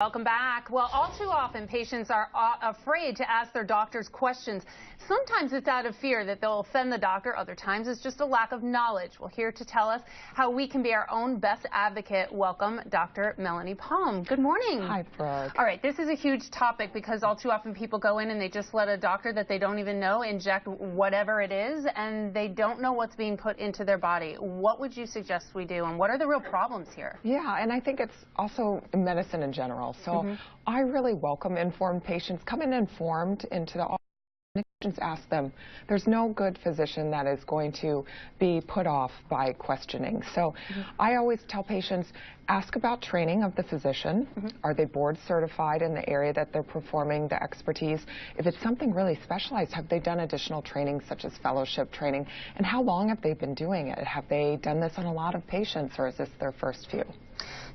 Welcome back. Well, all too often patients are afraid to ask their doctors questions. Sometimes it's out of fear that they'll offend the doctor. Other times it's just a lack of knowledge. Well, here to tell us how we can be our own best advocate, welcome Dr. Melanie Palm. Good morning. Hi, Brooke. All right, this is a huge topic because all too often people go in and they just let a doctor that they don't even know inject whatever it is, and they don't know what's being put into their body. What would you suggest we do, and what are the real problems here? Yeah, and I think it's also medicine in general. So I really welcome informed patients. Come in informed into the office. Ask them. There's no good physician that is going to be put off by questioning. So I always tell patients, ask about training of the physician. Are they board certified in the area that they're performing the expertise? If it's something really specialized, have they done additional training such as fellowship training? And how long have they been doing it? Have they done this on a lot of patients, or is this their first few?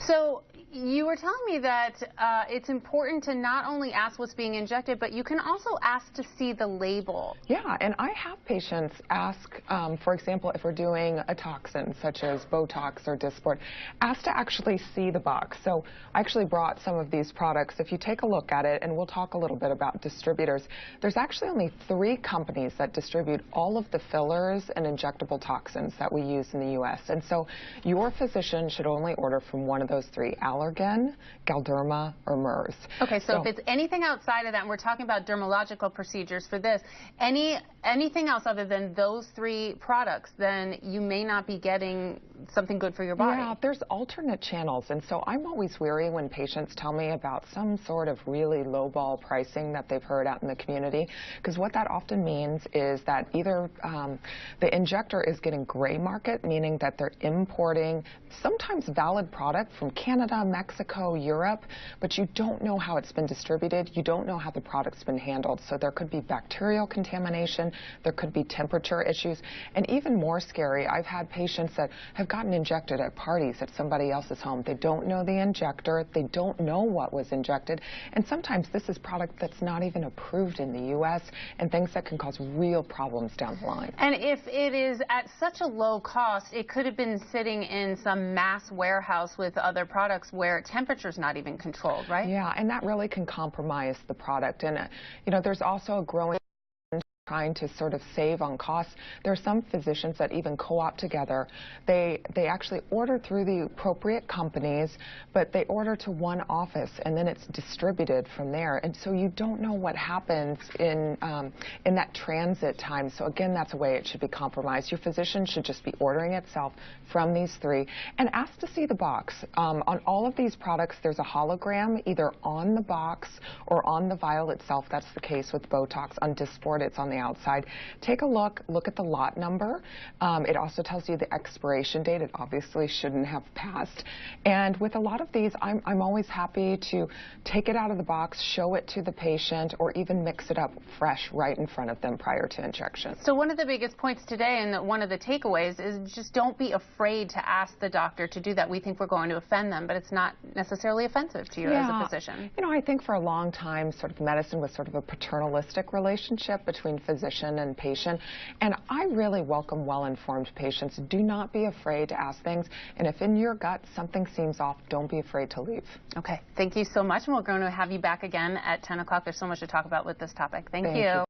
So you were telling me that it's important to not only ask what's being injected, but you can also ask to see the label. Yeah, and I have patients ask, for example, if we're doing a toxin such as Botox or Dysport, ask to actually see the box. So I actually brought some of these products. If you take a look at it, and we'll talk a little bit about distributors, there's actually only 3 companies that distribute all of the fillers and injectable toxins that we use in the U.S. And so your physician should only order from one of those 3, Allergan, Galderma, or MERS. Okay, so if it's anything outside of that, and we're talking about dermatological procedures for this, anything else other than those 3 products, then you may not be getting something good for your body. Yeah, there's alternate channels, and so I'm always weary when patients tell me about some sort of really lowball pricing that they've heard out in the community, because what that often means is that either the injector is getting gray market, meaning that they're importing sometimes valid product from Canada, Mexico, Europe, but you don't know how it's been distributed. You don't know how the product's been handled. So there could be bacterial contamination, there could be temperature issues, and even more scary, I've had patients that have gotten injected at parties at somebody else's home. They don't know the injector, they don't know what was injected, and sometimes this is product that's not even approved in the U.S. and things that can cause real problems down the line. And if it is at such a low cost, it could have been sitting in some mass warehouse with other products where temperature's not even controlled, right? Yeah, and that really can compromise the product. And, you know, there's also a growing trying to sort of save on costs. There are some physicians that even co-op together. They actually order through the appropriate companies, but they order to one office, and then it's distributed from there. And so you don't know what happens in that transit time. So again, that's a way it should be compromised. Your physician should just be ordering itself from these 3, and ask to see the box. On all of these products, there's a hologram either on the box or on the vial itself. That's the case with Botox. On Dysport, it's on the outside. Take a look at the lot number. It also tells you the expiration date. It obviously shouldn't have passed. And with a lot of these, I'm always happy to take it out of the box, show it to the patient, or even mix it up fresh right in front of them prior to injection. So one of the biggest points today, and one of the takeaways, is just don't be afraid to ask the doctor to do that. We think we're going to offend them, but it's not necessarily offensive to you as a physician. You know, I think for a long time, sort of medicine was sort of a paternalistic relationship between physician and patient, and I really welcome well-informed patients. Do not be afraid to ask things, and if in your gut something seems off, don't be afraid to leave. Okay, thank you so much, and we're going to have you back again at 10 o'clock. There's so much to talk about with this topic. Thank you.